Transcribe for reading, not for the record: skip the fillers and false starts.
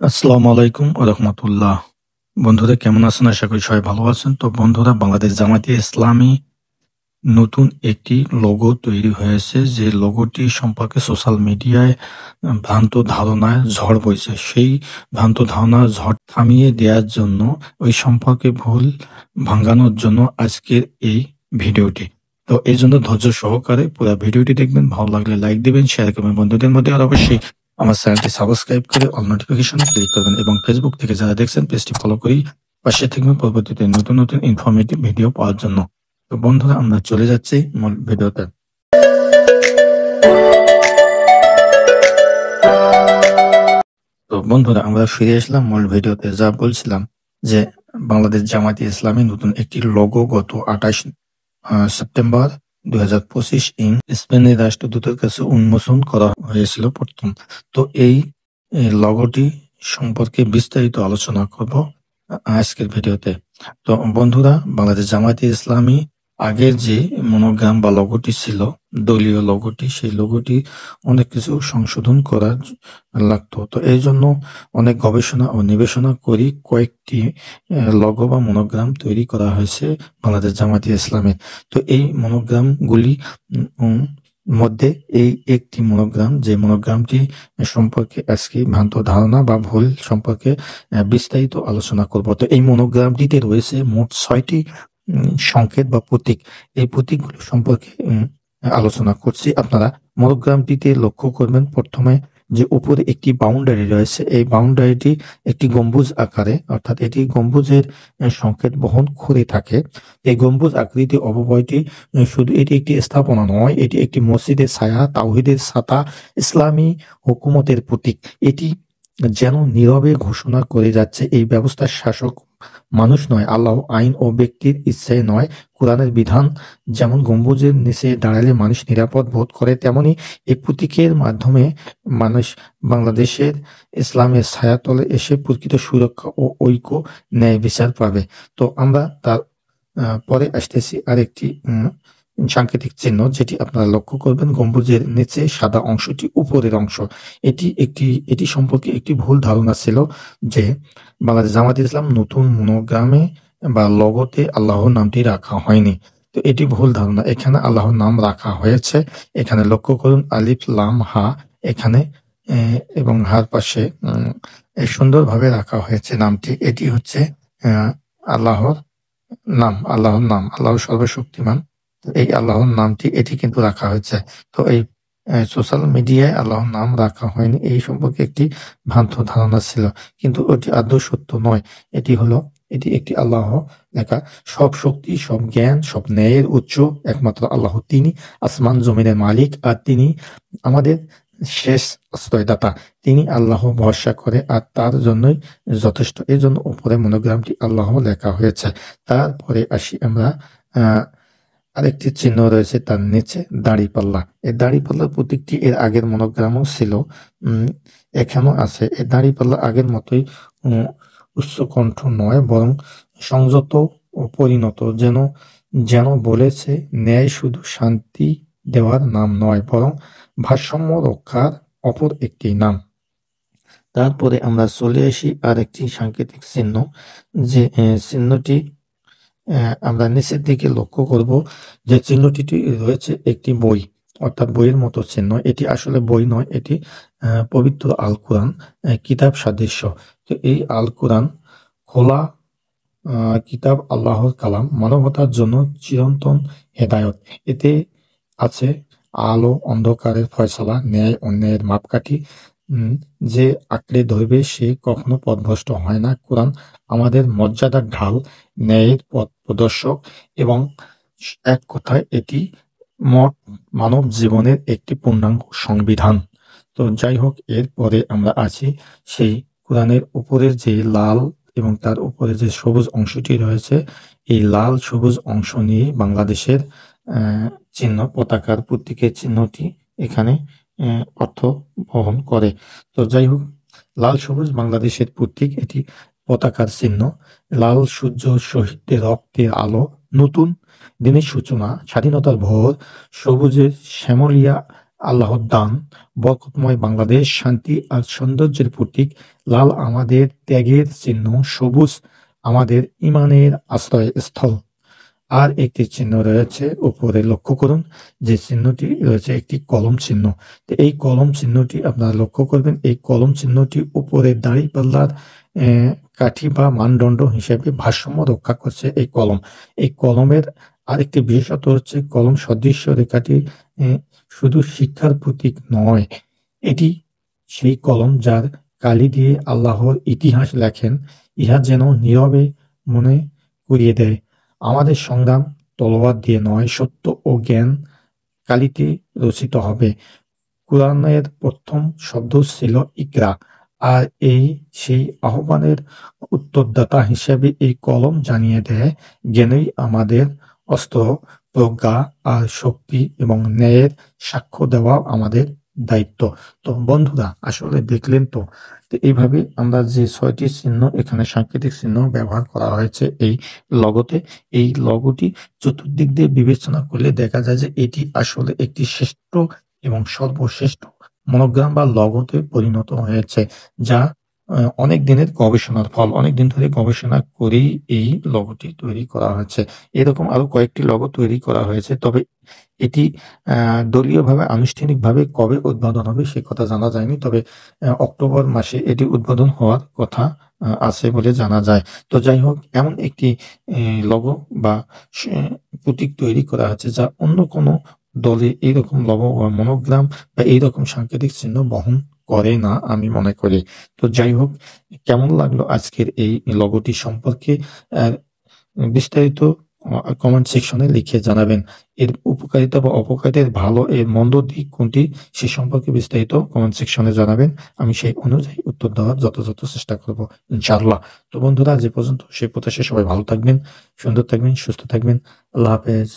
আসসালামু আলাইকুম ওয়া রাহমাতুল্লাহ। বন্ধুরা কেমন আছেন? আশা করি সবাই ভালো আছেন। তো বন্ধুরা, বাংলাদেশ জামায়াতে ইসলামী নতুন একটি লোগো তৈরি হয়েছে, যে লোগোটি সম্পর্কে সোশ্যাল মিডিয়ায় ভ্রান্ত ধারণার ঝড় বইছে। সেই ভ্রান্ত ধারণার ঝড় থামিয়ে দেওয়ার জন্য, ওই সম্পর্কে ভুল ভাঙানোর জন্য আজকের এই ভিডিওটি। তো এই জন্য ধৈর্য সহকারে পুরো ভিডিওটি দেখবেন। ভালো লাগলে লাইক দিবেন, শেয়ার করবেন বন্ধুদের মধ্যে, আর অবশ্যই আমার চ্যানেলটি সাবস্ক্রাইব করে অল নোটিফিকেশনে ক্লিক করবেন, এবং ফেসবুক থেকে যারা দেখছেন পেজটি ফলো করেই পাশে থাকবেন পরবর্তীতে নতুন নতুন ইনফরমেটিভ ভিডিও পাওয়ার জন্য। তো বন্ধুরা, আমরা চলে যাচ্ছি মূল ভিডিওতে। তো বন্ধুরা, আমরা ফিরে আসলাম মূল ভিডিওতে। যা বলছিলাম যে বাংলাদেশ জামায়াতে ইসলামী নতুন একটি লোগো গত 28 সেপ্টেম্বর 2025 স্পেনের রাষ্ট্রদূতের কাছে উন্মোচন করা হয়েছিল প্রথম। তো এই লোগোটি সম্পর্কে বিস্তারিত আলোচনা করব আজকের ভিডিওতে। তো বন্ধুরা, বাংলাদেশ জামায়াতে ইসলামী আগের যে মনোগ্রাম বা লোগোটি ছিল, দলীয় লোগোটি, সেই লোগোটি অনেক কিছু সংশোধন করা লাগতো। তো এই জন্য অনেক গবেষণা ও নিবেষণা করি কয়েকটি লোগো বা মনোগ্রাম তৈরি করা হয়েছে বাংলাদেশ জামায়াতে ইসলামের। তো এই মনোগ্রামগুলি মধ্যে এই একটি মনোগ্রাম, যে মনোগ্রামটি সম্পর্কে আজকে ভ্রান্ত ধারণা বা ভুল সম্পর্কে বিস্তারিত আলোচনা করব। তো এই মনোগ্রামটিতে রয়েছে মোট 6টি সংকেত বা প্রতীক। এই প্রতীকগুলো সম্পর্কে আলোচনা করছি। আপনারা মনোগ্রামটিতে লক্ষ্য করবেন, প্রথমে যে উপরে একটি বাউন্ডারি রয়েছে, এই বাউন্ডারিটি একটি গম্বুজ আকারে, অর্থাৎ এটি গম্বুজের সংকেত বহন করে থাকে। এই গম্বুজ আকৃতি অবয়বটি শুধু এটি একটি স্থাপনা নয়, এটি একটি মসজিদের ছায়া, তাওহীদের ছাতা, ইসলামী হুকুমতের প্রতীক। এটি যেন নীরবে ঘোষণা করে যাচ্ছে, এই ব্যবস্থার শাসক মানুষ নয়, আল্লাহ। আইন ও ব্যক্তির ইচ্ছায় নয়, কোরআনের বিধান। যেমন গম্বুজের নিচে দাঁড়ালে মানুষ নিরাপদ বোধ করে, তেমনি এই প্রতীকের মাধ্যমে মানুষ বাংলাদেশের ইসলামের ছায়াতলে এসে প্রকৃত সুরক্ষা ও ঐক্য, ন্যায় বিচার পাবে। তো আমরা তার পরে আসতেছি আরেকটি সাংকেতিক চিহ্ন, যেটি আপনারা লক্ষ্য করবেন। গম্বুজের নিচে সাদা অংশটি উপরের অংশ। এটি সম্পর্কে একটি ভুল ধারণা ছিল যে বাংলাদেশ জামায়াতে ইসলাম নতুন মনোগ্রামে বা লোগোতে আল্লাহর নামটি রাখা হয়নি। তো এটি ভুল ধারণা। এখানে আল্লাহর নাম রাখা হয়েছে। এখানে লক্ষ্য করুন, আলিফ লাম হা, এখানে এবং হার পাশে সুন্দরভাবে রাখা হয়েছে নামটি। এটি হচ্ছে আল্লাহর নাম। আল্লাহ সর্বশক্তিমান। এই আল্লাহর নামটি এটি কিন্তু রাখা হয়েছে। তো এই সোশ্যাল মিডিয়ায় আল্লাহর নাম রাখা হয়নি, এই সম্পর্কে একটি ভ্রান্ত ধারণা ছিল, কিন্তু ওটি আদৌ সত্য নয়। এটি একটি আল্লাহ লেখা। সব শক্তি, সব জ্ঞান, সব ন্যায়ের উৎস একমাত্র আল্লাহ। তিনি আসমান জমিনের মালিক, আর তিনি আমাদের শেষ আশ্রয়দাতা। তিনি আল্লাহ ভরসা করে, আর তার জন্যই যথেষ্ট। এই জন্য উপরে মনোগ্রামটি আল্লাহ লেখা হয়েছে। তারপরে আসি আমরা আরেকটি চিহ্ন রয়েছে তার নিচে, দাঁড়িপাল্লা। এই দাঁড়িপাল্লার প্রতীকটি এর আগের মনোগ্রামও ছিল, এখানেও আছে। এই দাঁড়িপাল্লা আগের মতোই উচ্চকণ্ঠ নয়, বরং সংযত ও পরিণত, যেন বলেছে ন্যায় শুধু শান্তি দেওয়ার নাম নয়, বরং ভারসাম্য রক্ষার অপর একটি নাম। তারপরে আমরা চলে আসি আর একটি সাংকেতিক চিহ্ন, যে চিহ্নটি আমরা নিচের দিকে লক্ষ্য করব, যে চিহ্নটি রয়েছে একটি বই, অর্থাৎ বইয়ের মতো চিহ্ন। এটি আসলে বই নয়, এটি পবিত্র আল কোরআন কিতাব সাদৃশ্য। তো এই আল কোরআন খোলা কিতাব, আল্লাহর কালাম, মানবতার জন্য চিরন্তন হেদায়ত। এতে আছে আলো অন্ধকারের ফয়সালা, ন্যায় অন্যায়ের মাপকাঠি। যে আঁকড়ে ধরবে সে কখনো পথভ্রষ্ট হয় না। কোরআন আমাদের মর্যাদার ঢাল, ন্যায়ের পথ প্রদর্শক, এবং এক কথায় এটি মানব জীবনের একটি পূর্ণাঙ্গ সংবিধান। তো যাই হোক, এরপরে আমরা আছি সেই কোরআনের উপরের যে লাল এবং তার উপরে যে সবুজ অংশটি রয়েছে, এই লাল সবুজ অংশ নিয়ে বাংলাদেশের চিহ্ন, পতাকার প্রতীকের চিহ্নটি এখানে অর্থ বহন করে। তো যাই হোক, লাল সবুজ বাংলাদেশের প্রতীক, এটি পতাকার চিহ্ন। লাল সূর্য, শহীদদের রক্তের আলো, নতুন দিনের সূচনা, স্বাধীনতার ভোর। সবুজের শ্যামলিয়া আল্লাহর দান, বরকতময় বাংলাদেশ শান্তি আর সৌন্দর্যের প্রতীক, লাল আমাদের ত্যাগের চিহ্ন, সবুজ আমাদের ইমানের আশ্রয়স্থল। আর একটি চিহ্ন রয়েছে উপরে, লক্ষ্য করুন যে চিহ্নটি রয়েছে একটি কলম চিহ্ন। তো এই কলম চিহ্নটি আপনারা লক্ষ্য করবেন, এই কলম চিহ্নটি উপরে দাঁড়িপাল্লার কাঠি বা মানদণ্ড হিসেবে ভারসাম্য রক্ষা করছে এই কলম। এই কলমের আরেকটি বিশেষত্ব হচ্ছে কলম সদৃশ্য রেখাটি শুধু শিক্ষার প্রতীক নয়, এটি সেই কলম যার কালি দিয়ে আল্লাহর ইতিহাস লেখেন। ইহা যেন নীরবে মনে করিয়ে দেয়, আমাদের সংগ্রাম তলোয়ার দিয়ে নয়, সত্য ও জ্ঞান কালিতে রচিত হবে। কুরআনের প্রথম শব্দ ছিল ইকরা, আর এই সেই আহ্বানের উত্তরদাতা হিসেবে এই কলম জানিয়ে দেয়, জ্ঞানই আমাদের অস্ত্র, প্রজ্ঞা আর শক্তি এবং ন্যায়ের সাক্ষ্য দেওয়া আমাদের দায়িত্ব। তো বন্ধুরা, আসলে দেখলেন তো এইভাবে আমরা যে ৬টি চিহ্ন এখানে সাংকেতিক চিহ্ন ব্যবহার করা হয়েছে এই লগোতে, এই লগোটি চতুর্দিক দিয়ে বিবেচনা করলে দেখা যায় যে এটি আসলে একটি শ্রেষ্ঠ এবং সর্বশ্রেষ্ঠ মনোগ্রাম বা লগোতে পরিণত হয়েছে, যা অনেক দিনের গবেষণার ফল। অনেকদিন ধরে গবেষণা করেই এই লগোটি তৈরি করা হয়েছে। এরকম আরো কয়েকটি লগো তৈরি করা হয়েছে, তবে এটি দলীয়ভাবে আনুষ্ঠানিকভাবে কবে উদ্বোধন হবে সে কথা জানা যায়নি, তবে অক্টোবর মাসে এটি উদ্বোধন হওয়ার কথা আছে বলে জানা যায়। তো যাই হোক, এমন একটি লগো বা প্রতীক তৈরি করা হয়েছে যা অন্য কোনো দলে এইরকম লগো বা মনোগ্রাম বা এইরকম সাংকেতিক চিহ্ন বহন করে না আমি মনে করি। তো যাই হোক, কেমন লাগলো আজকের এই লগোটি সম্পর্কে বিস্তারিত কমেন্ট সেকশনে লিখে জানাবেন। এর উপকারিতা বা অপকারিতার ভালো এর মন্দ দিক কোনটি সে সম্পর্কে বিস্তারিত কমেন্ট সেকশনে জানাবেন। আমি সেই অনুযায়ী উত্তর দেওয়ার যথাযথ চেষ্টা করব ইনশাআল্লাহ। তো বন্ধুরা, যে পর্যন্ত সেই প্রত্যাশায় সবাই ভালো থাকবেন, সুন্দর থাকবেন, সুস্থ থাকবেন। আল্লাহ হাফেজ।